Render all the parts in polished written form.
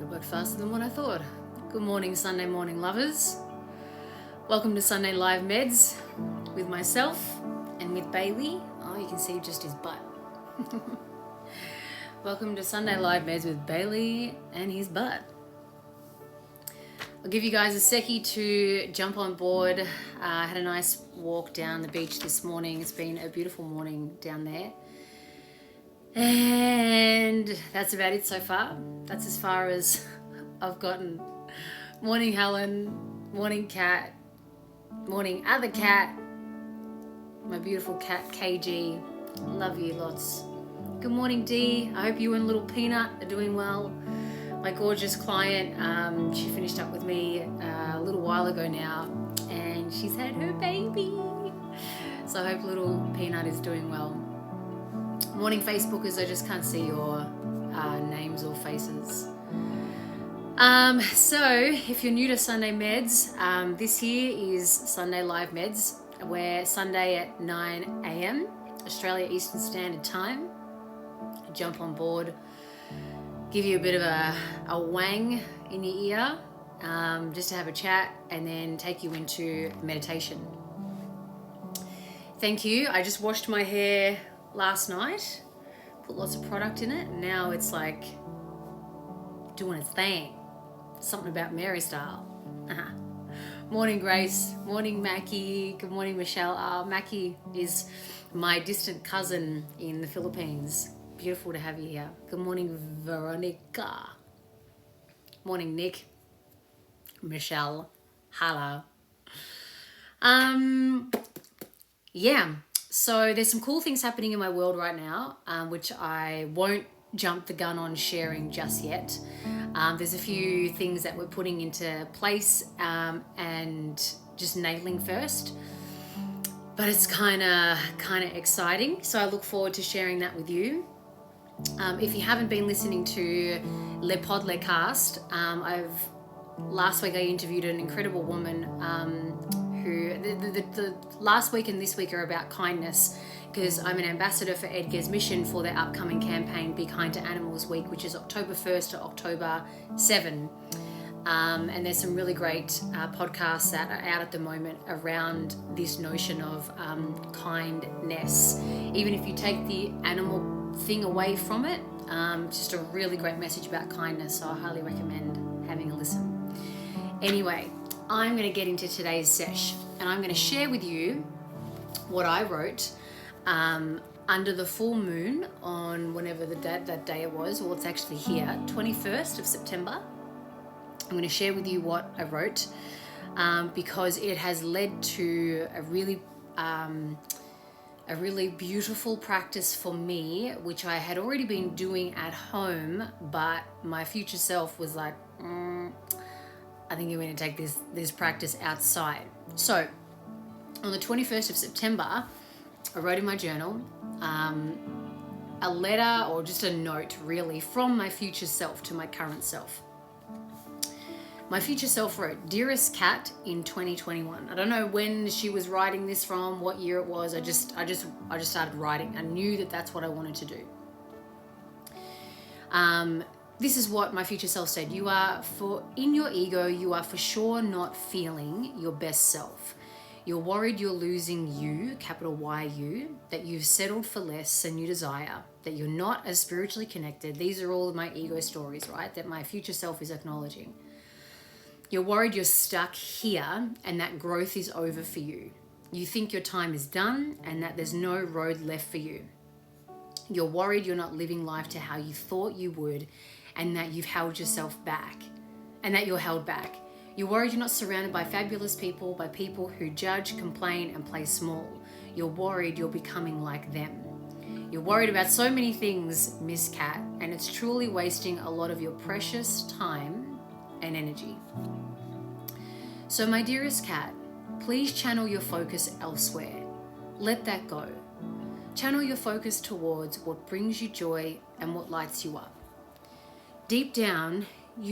It worked faster than what I thought. Good morning, Sunday morning lovers. Welcome to Sunday Live Meds with myself and with Bailey. Oh, you can see just his butt. Welcome to Sunday Live Meds with Bailey and his butt. I'll give you guys a seckie to jump on board. I had a nice walk down the beach this morning. It's been a beautiful morning down there. And that's about it so far. That's as far as I've gotten. Morning Helen, morning Cat, morning other cat, my beautiful cat KG. Love you lots. Good morning Dee. I hope you and little Peanut are doing well. My gorgeous client, she finished up with me a little while ago now, and she's had her baby. So I hope little Peanut is doing well. Morning Facebookers, I just can't see your names or faces. So if you're new to Sunday Meds, this here is Sunday Live Meds. We're Sunday at 9 a.m. Australia Eastern Standard Time. Jump on board, give you a bit of a wang in your ear, just to have a chat, and then take you into meditation. Thank you. I just washed my hair last night, put lots of product in it, and now it's like doing its thing. Something about Mary style. Morning Grace, morning Mackie, good morning Michelle. Mackie is my distant cousin in the Philippines. Beautiful to have you here. Good morning Veronica. Morning Nick, Michelle, hello. Yeah. So there's some cool things happening in my world right now, which I won't jump the gun on sharing just yet. There's a few things that we're putting into place and just nailing first, but it's kind of exciting. So I look forward to sharing that with you. If you haven't been listening to Le Pod Le Cast, last week I interviewed an incredible woman who the last week and this week are about kindness, because I'm an ambassador for Edgar's Mission for their upcoming campaign Be Kind to Animals Week, which is October 1st to October 7. And there's some really great podcasts that are out at the moment around this notion of kindness. Even if you take the animal thing away from it, just a really great message about kindness, so I highly recommend having a listen. Anyway, I'm going to get into today's sesh, and I'm going to share with you what I wrote under the full moon on whenever that day it was. Well, it's actually here, 21st of September. I'm going to share with you what I wrote because it has led to a really beautiful practice for me, which I had already been doing at home, but my future self was like, I think you're going to take this practice outside. So on the 21st of September, I wrote in my journal a letter, or just a note really, from my future self to my current self. My future self wrote, "Dearest Cat in 2021." I don't know when she was writing this from, what year it was. I just started writing. I knew that that's what I wanted to do. This is what my future self said. In your ego, you are for sure not feeling your best self. You're worried you're losing you, capital Y-U, that you've settled for less than you desire, that you're not as spiritually connected. These are all of my ego stories, right? That my future self is acknowledging. You're worried you're stuck here and that growth is over for you. You think your time is done and that there's no road left for you. You're worried you're not living life to how you thought you would, and that you've held yourself back, and that you're held back. You're worried you're not surrounded by fabulous people, by people who judge, complain, and play small. You're worried you're becoming like them. You're worried about so many things, Miss Cat, and it's truly wasting a lot of your precious time and energy. So my dearest Cat, please channel your focus elsewhere. Let that go. Channel your focus towards what brings you joy and what lights you up. Deep down, what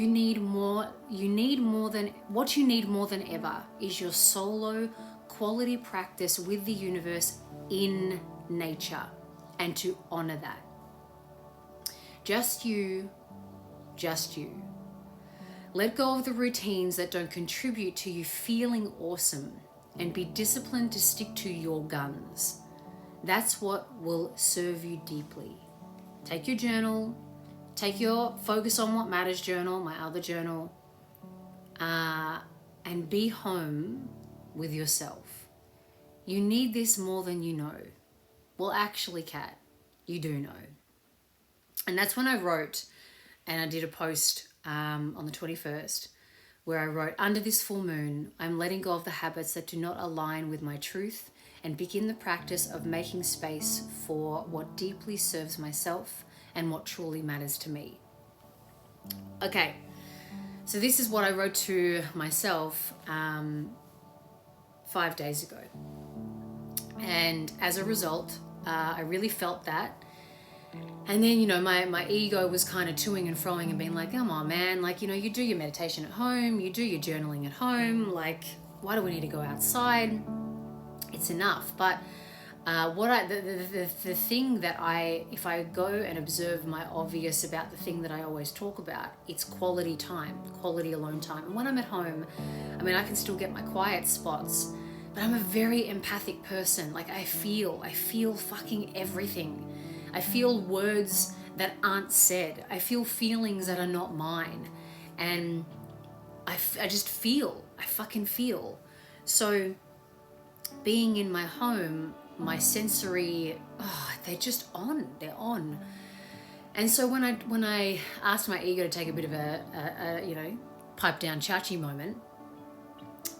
you need more than ever is your solo quality practice with the universe in nature, and to honor that. Just you, Let go of the routines that don't contribute to you feeling awesome, and be disciplined to stick to your guns. That's what will serve you deeply. Take your journal, take your Focus on What Matters journal, my other journal, and be home with yourself. You need this more than you know. Well, actually, Kat, you do know. And that's when I wrote, and I did a post on the 21st, where I wrote, under this full moon, I'm letting go of the habits that do not align with my truth and begin the practice of making space for what deeply serves myself and what truly matters to me. Okay, so this is what I wrote to myself 5 days ago. And as a result, I really felt that. And then, my ego was kind of toing and froing and being like, come on, man, like, you do your meditation at home, you do your journaling at home, like, why do we need to go outside? It's enough. But the thing that if I go and observe my obvious about the thing that I always talk about, it's quality time, quality alone time. And when I'm at home, I can still get my quiet spots, but I'm a very empathic person. Like, I feel fucking everything. I feel words that aren't said. I feel feelings that are not mine. And I just feel. I fucking feel. So being in my home, my sensory, they're just on. They're on. And so when I asked my ego to take a bit of a pipe down chachi moment,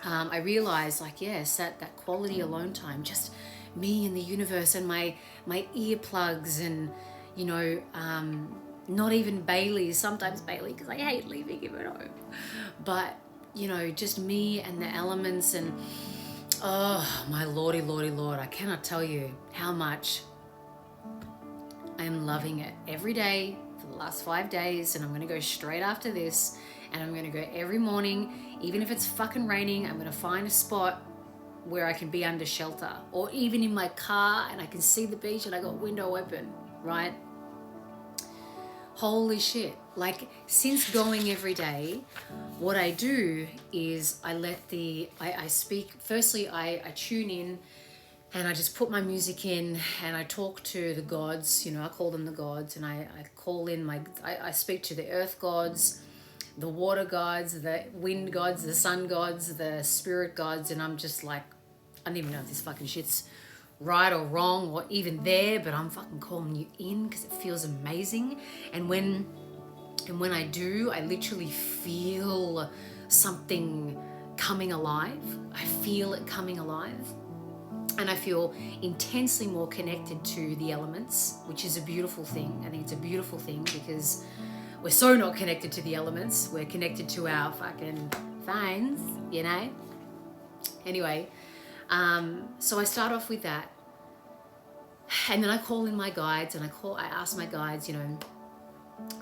I realized, like, yes, that quality alone time, just me and the universe and my earplugs and, not even Bailey, sometimes Bailey, because I hate leaving him at home. But, just me and the elements and, oh, my lordy, Lord, I cannot tell you how much I am loving it every day for the last 5 days. And I'm going to go straight after this. And I'm going to go every morning, even if it's fucking raining, I'm going to find a spot where I can be under shelter, or even in my car and I can see the beach and I got window open, right? Holy shit. Like, since going every day, what I do is I speak, firstly, I tune in and I just put my music in and I talk to the gods, I call them the gods, and I call in I speak to the earth gods, the water gods, the wind gods, the sun gods, the spirit gods, and I'm just like, I don't even know if this fucking shit's right or wrong or even there, but I'm fucking calling you in because it feels amazing. And when I do, I literally feel something coming alive. I feel it coming alive. And I feel intensely more connected to the elements, which is a beautiful thing. I think it's a beautiful thing because we're so not connected to the elements. We're connected to our fucking phones, Anyway, so I start off with that. And then I call in my guides and I ask my guides, I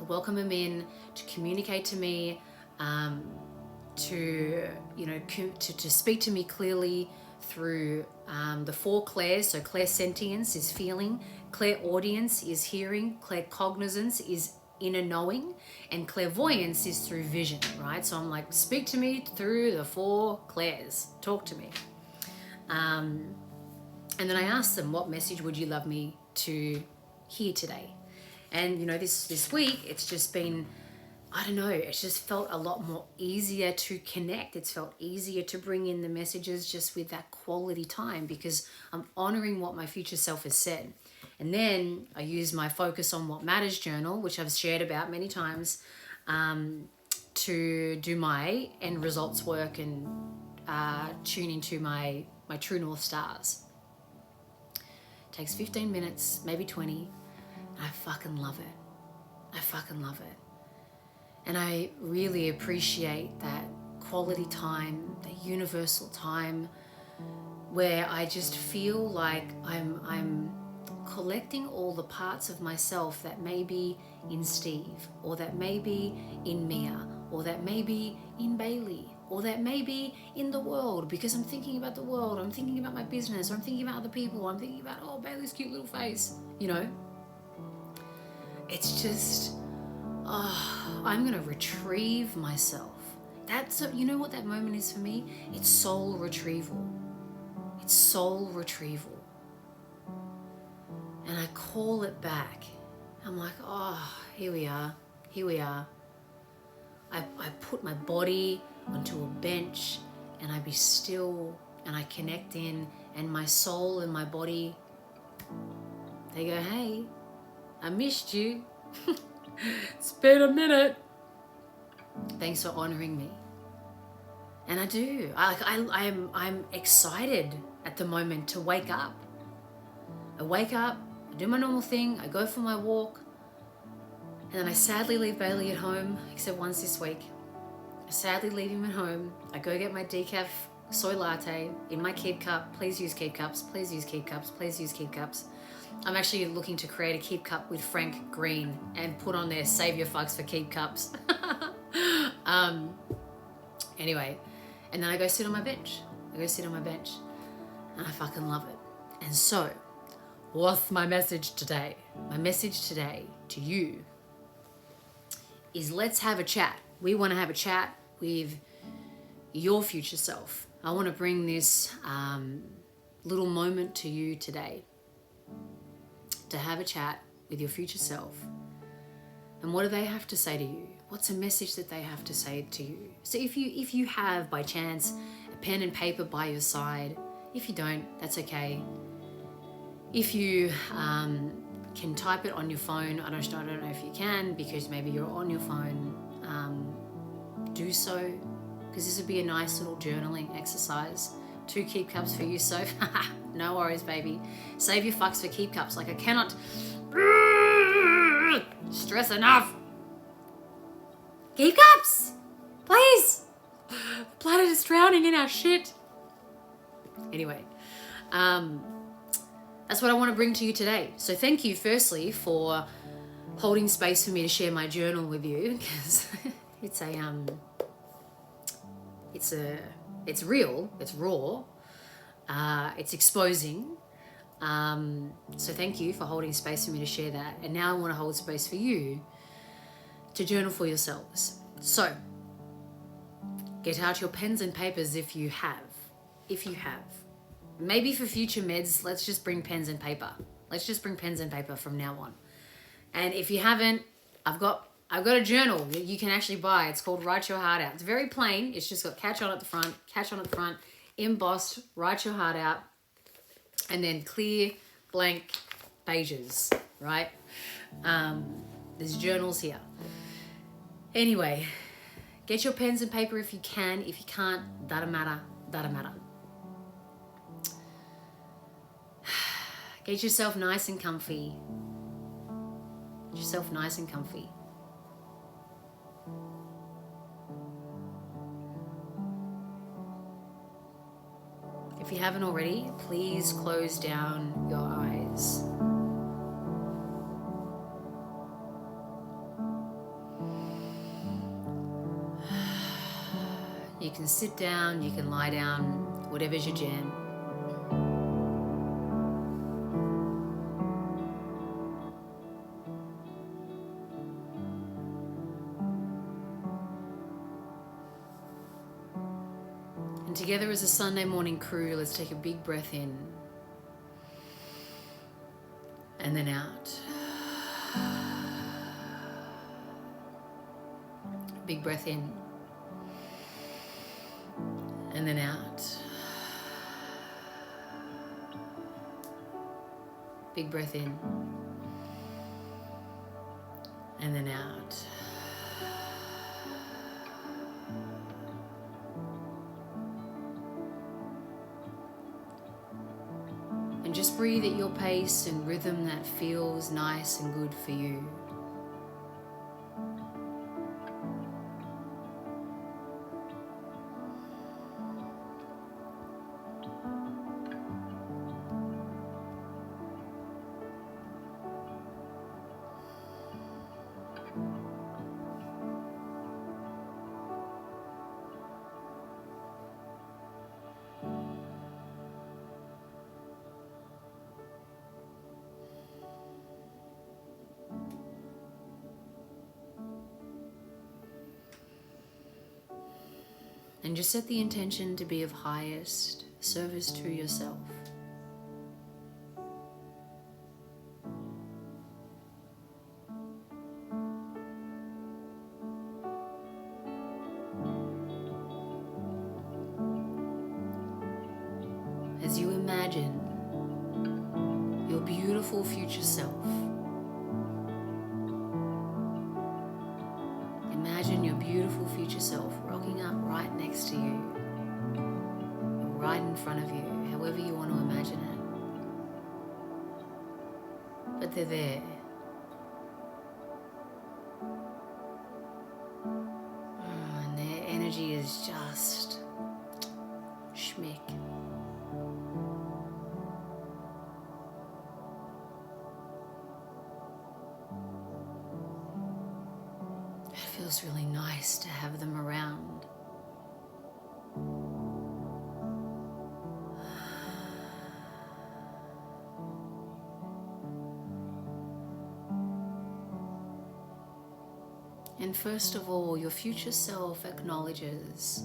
welcome them in to communicate to me, to speak to me clearly through the 4 clairs. So clairsentience is feeling, clairaudience is hearing, claircognizance is inner knowing, and clairvoyance is through vision, right? So I'm like, speak to me through the 4 clairs, talk to me. And then I asked them, what message would you love me to hear today? And this week it's just been, I don't know, it's just felt a lot more easier to connect. It's felt easier to bring in the messages just with that quality time because I'm honoring what my future self has said. And then I use my Focus on What Matters journal, which I've shared about many times, to do my end results work and tune into my true North Stars. It takes 15 minutes, maybe 20. I fucking love it. I fucking love it. And I really appreciate that quality time, the universal time, where I just feel like I'm collecting all the parts of myself that may be in Steve, or that may be in Mia, or that may be in Bailey, or that may be in the world, because I'm thinking about the world, I'm thinking about my business, or I'm thinking about other people, I'm thinking about, oh, Bailey's cute little face, It's just, I'm going to retrieve myself That's, you know what that moment is for me? It's soul retrieval. It's soul retrieval. And I call it back. I'm like, oh, here we are. Here we are. I put my body onto a bench and I be still and I connect in, and my soul and my body, they go, hey, I missed you. It's been a minute. Thanks for honoring me. And I do. I'm excited at the moment to wake up. I wake up, I do my normal thing, I go for my walk, and then I sadly leave Bailey at home, except once this week. I sadly leave him at home. I go get my decaf soy latte in my Keep Cup. Please use Keep Cups. Please use Keep Cups. Please use Keep Cups. I'm actually looking to create a Keep Cup with Frank Green and put on there, save your fucks for Keep Cups. Anyway, and then I go sit on my bench. And I fucking love it. And so, what's my message today? My message today to you is, let's have a chat. We want to have a chat with your future self. I want to bring this little moment to you today, to have a chat with your future self. And what do they have to say to you? What's a message that they have to say to you? So if you have, by chance, a pen and paper by your side, if you don't, that's okay. If you can type it on your phone, I don't know if you can, because maybe you're on your phone, do so, because this would be a nice little journaling exercise. 2 Keep Cups for you, Soph. No worries, baby. Save your fucks for Keep Cups. Like, I cannot stress enough. Keep Cups, please. The planet is drowning in our shit. Anyway, that's what I want to bring to you today. So thank you, firstly, for holding space for me to share my journal with you, because it's real, it's raw, it's exposing. So thank you for holding space for me to share that. And now I want to hold space for you to journal for yourselves. So get out your pens and papers if you have. Maybe for future meds, let's just bring pens and paper. Let's just bring pens and paper from now on. And if you haven't, I've got a journal that you can actually buy. It's called Write Your Heart Out. It's very plain. It's just got catch on at the front, embossed, Write Your Heart Out, and then clear, blank pages, right? There's journals here. Anyway, get your pens and paper if you can. If you can't, doesn't matter. Get yourself nice and comfy. If you haven't already, please close down your eyes. You can sit down, you can lie down, whatever's your jam. And together as a Sunday morning crew, let's take a big breath in and then out. Big breath in and then out. Big breath in and then out. And just breathe at your pace and rhythm that feels nice and good for you. And just set the intention to be of highest service to yourself. As you imagine your beautiful future self, imagine your beautiful future self rocking up right next to you, right in front of you, however you want to imagine it. But they're there. And their energy is just schmick. It feels really nice to have them around. And first of all, your future self acknowledges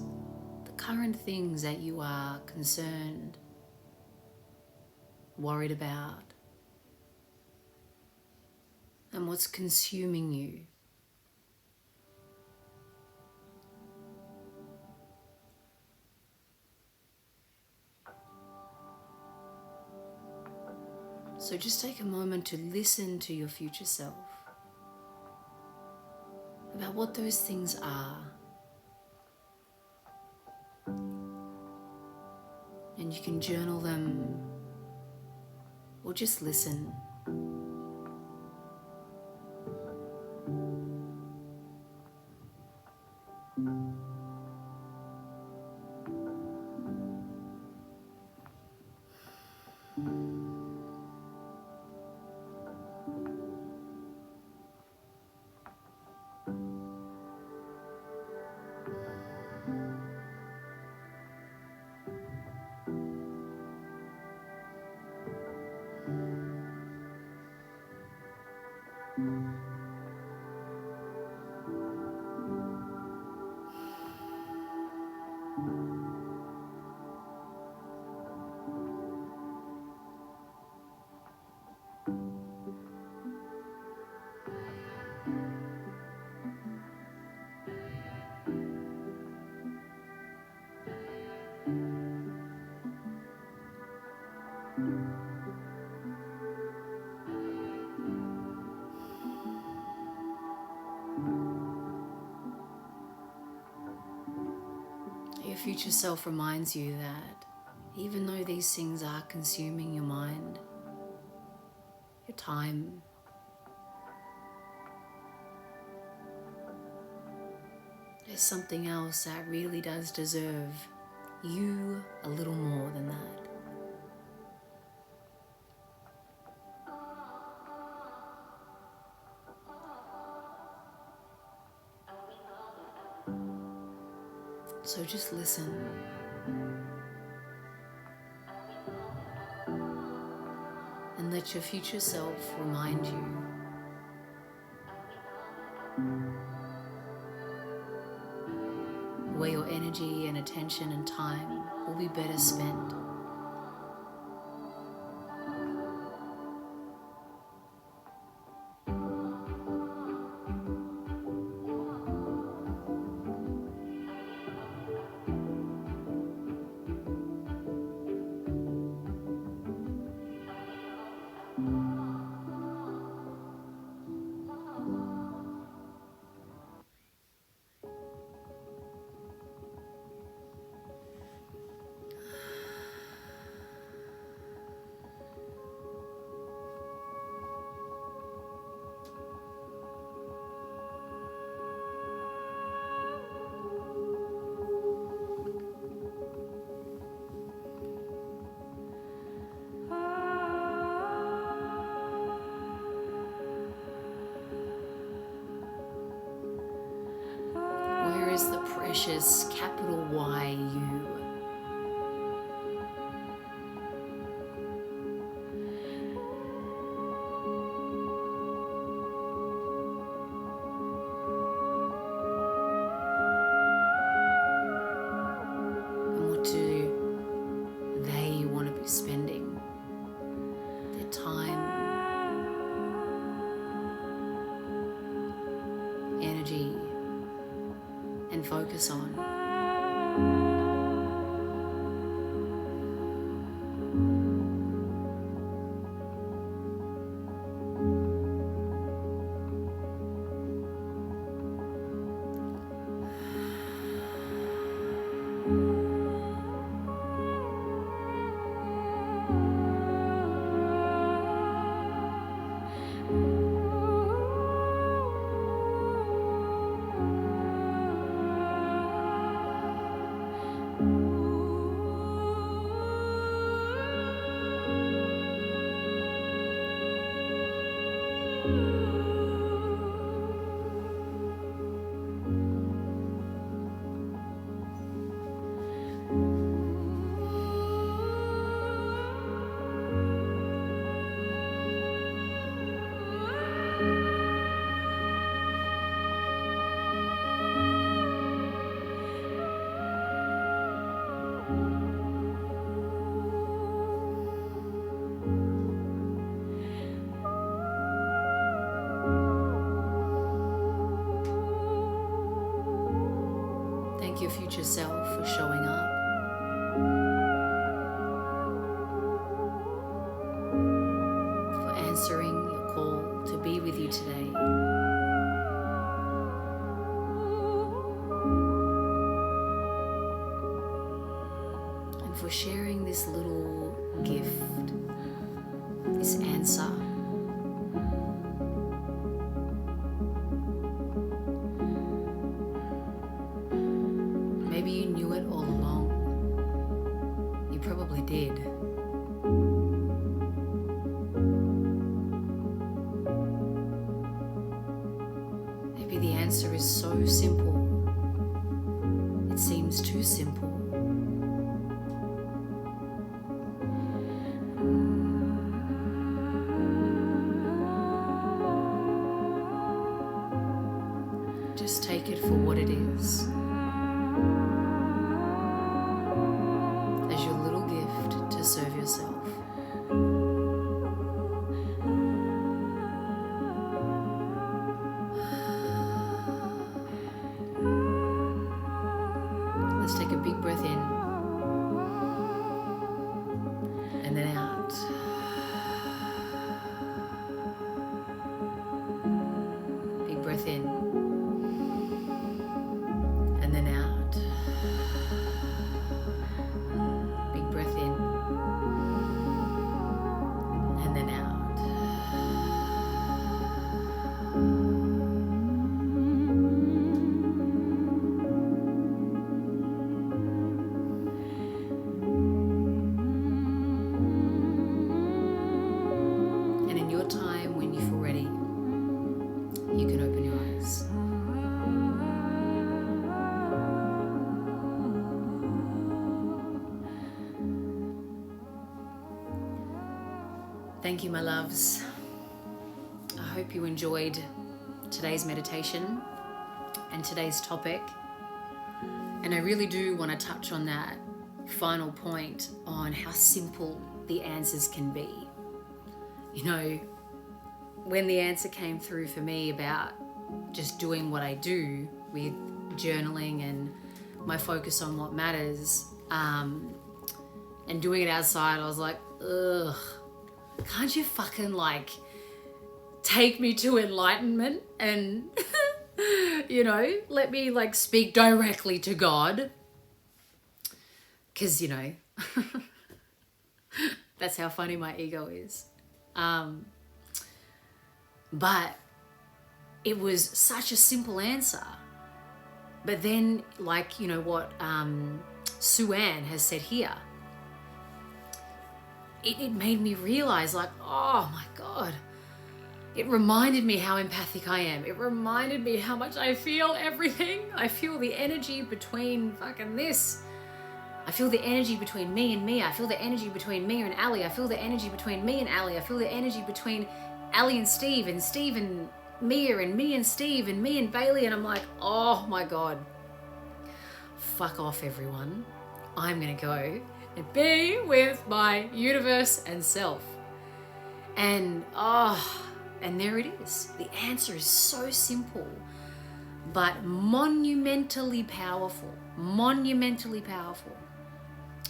the current things that you are concerned, worried about, and what's consuming you. So just take a moment to listen to your future self about what those things are. And you can journal them or just listen. Your future self reminds you that even though these things are consuming your mind, your time, there's something else that really does deserve you a little more than that. So just listen. And let your future self remind you where your energy and attention and time will be better spent. Where is the precious capital Y you? focus on. Thank your future self for showing up. For answering your call to be with you today. And for sharing this little gift, this answer. Maybe you knew it all along. You probably did. Maybe the answer is so simple. It seems too simple. Just take it for what it is. As your little gift to serve yourself. Let's take a big breath in and then out. Big breath in and then out. Big breath in and then out. And in your time, when you feel ready, you can open your eyes. Thank you, my loves. I hope you enjoyed today's meditation and today's topic. And I really do want to touch on that final point on how simple the answers can be. You know, when the answer came through for me about just doing what I do with journaling and my focus on what matters, and doing it outside, I was like, ugh, can't you fucking like take me to enlightenment and you know, let me like speak directly to God? Because, you know, that's how funny my ego is. But it was such a simple answer. But then, like, you know what Sue Ann has said here, it made me realize, like, oh my God, it reminded me how empathic I am. It reminded me how much I feel everything. I feel the energy between fucking this. I feel the energy between me and Mia. I feel the energy between Mia and Ali. I feel the energy between me and Ali. I feel the energy between Ali and Steve and Mia and me and Steve and me and Bailey. And I'm like, oh my God, fuck off everyone. I'm gonna go and be with my universe and self. And and there it is. The answer is so simple, but monumentally powerful. Monumentally powerful.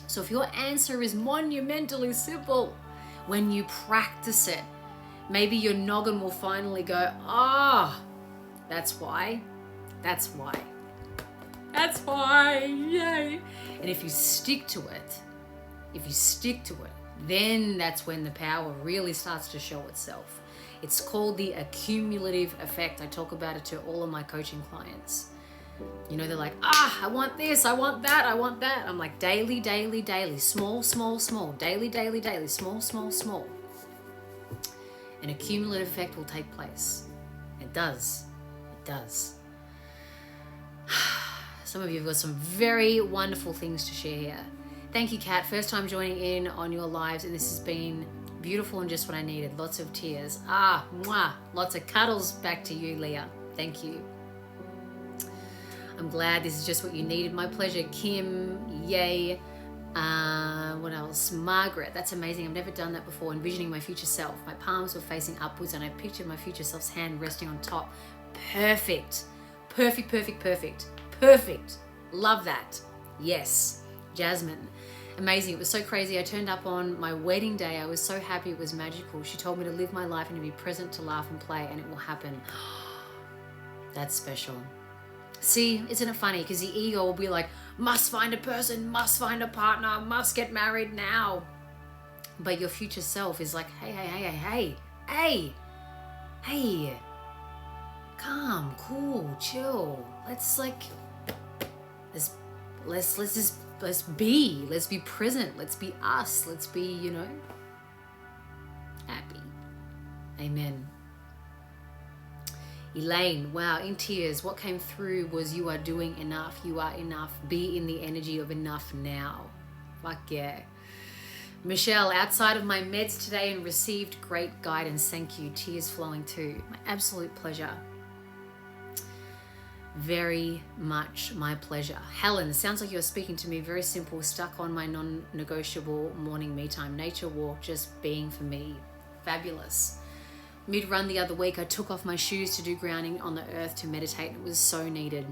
So if your answer is monumentally simple, when you practice it, maybe your noggin will finally go, ah, that's why. That's why. That's why. Yay. And if you stick to it, then that's when the power really starts to show itself. It's called the accumulative effect. I talk about it to all of my coaching clients. You know, they're like, I want this, I want that, I want that. I'm like, daily, daily, daily, small, small, small, daily, daily, daily, small, small, small. An accumulative effect will take place. It does. It does. Some of you have got some very wonderful things to share here. Thank you, Kat. First time joining in on your lives, and this has been beautiful and just what I needed. Lots of tears. Mwah. Lots of cuddles back to you, Leah. Thank you. I'm glad this is just what you needed. My pleasure, Kim. Yay. What else? Margaret. That's amazing. I've never done that before. Envisioning my future self. My palms were facing upwards and I pictured my future self's hand resting on top. Perfect. Perfect, perfect, perfect. Perfect. Love that. Yes. Jasmine. Amazing. It was so crazy. I turned up on my wedding day. I was so happy. It was magical. She told me to live my life and to be present, to laugh and play, and it will happen. That's special. See, isn't it funny? Because the ego will be like, must find a person, must find a partner, must get married now. But your future self is like, hey, calm, cool, chill. Let's be present. Let's be us. Let's be, happy. Amen. Elaine, wow, in tears. What came through was you are doing enough. You are enough. Be in the energy of enough now. Fuck yeah. Michelle, outside of my meds today and received great guidance. Thank you. Tears flowing too. My absolute pleasure. Very much my pleasure. Helen, sounds like you're speaking to me. Very simple. Stuck on my non-negotiable morning me time. Nature walk, just being for me. Fabulous. Mid-run the other week, I took off my shoes to do grounding on the earth to meditate. It was so needed.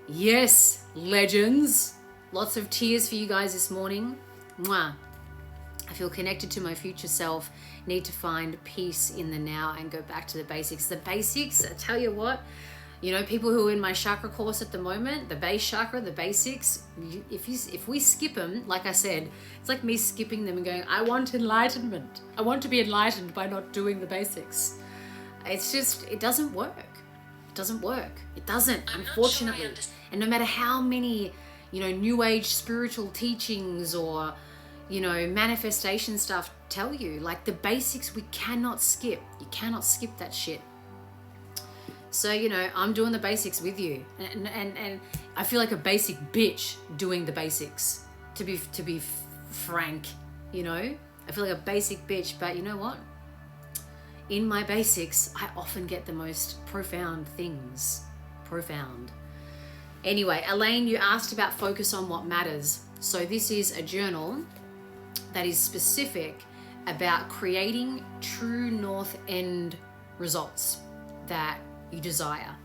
Yes, legends. Lots of tears for you guys this morning. Mwah. I feel connected to my future self. Need to find peace in the now and go back to the basics. The basics, I tell you what, people who are in my chakra course at the moment, the base chakra, the basics, if we skip them, like I said, it's like me skipping them and going, I want enlightenment. I want to be enlightened by not doing the basics. It's just, it doesn't work. It doesn't work. It doesn't, unfortunately. And no matter how many, new age spiritual teachings or, manifestation stuff tell you, like the basics we cannot skip. You cannot skip that shit. So, I'm doing the basics with you. And I feel like a basic bitch doing the basics, to be frank, I feel like a basic bitch, but you know what? In my basics, I often get the most profound things. Profound. Anyway, Elaine, you asked about focus on what matters. So this is a journal that is specific about creating true North End results that you desire.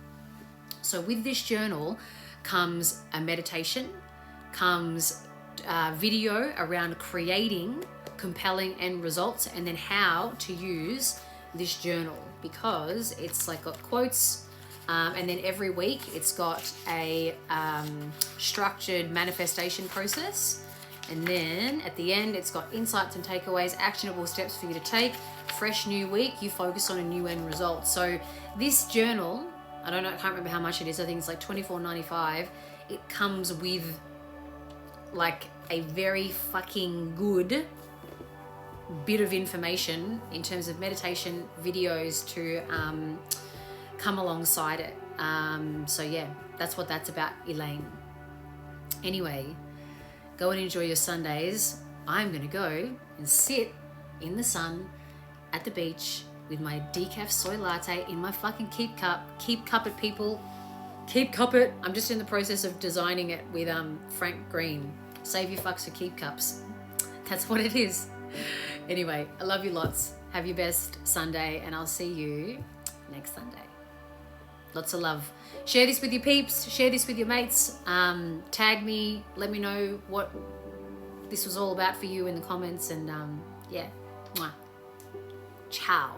So with this journal comes a meditation, comes a video around creating compelling end results, and then how to use this journal, because it's like got quotes, and then every week it's got a structured manifestation process, and then at the end it's got insights and takeaways, actionable steps for you to take. Fresh new week, you focus on a new end result. So this journal, I can't remember how much it is. I think it's like $24.95. It comes with like a very fucking good bit of information in terms of meditation videos to come alongside it. So yeah, that's what that's about, Elaine. Anyway, go and enjoy your Sundays. I'm gonna go and sit in the sun at the beach with my decaf soy latte in my fucking keep cup. Keep cup it, people. Keep cup it. I'm just in the process of designing it with Frank Green. Save your fucks for keep cups. That's what it is. Anyway, I love you lots. Have your best Sunday, and I'll see you next Sunday. Lots of love. Share this with your peeps. Share this with your mates. Tag me. Let me know what this was all about for you in the comments. And yeah. Mwah. Ciao.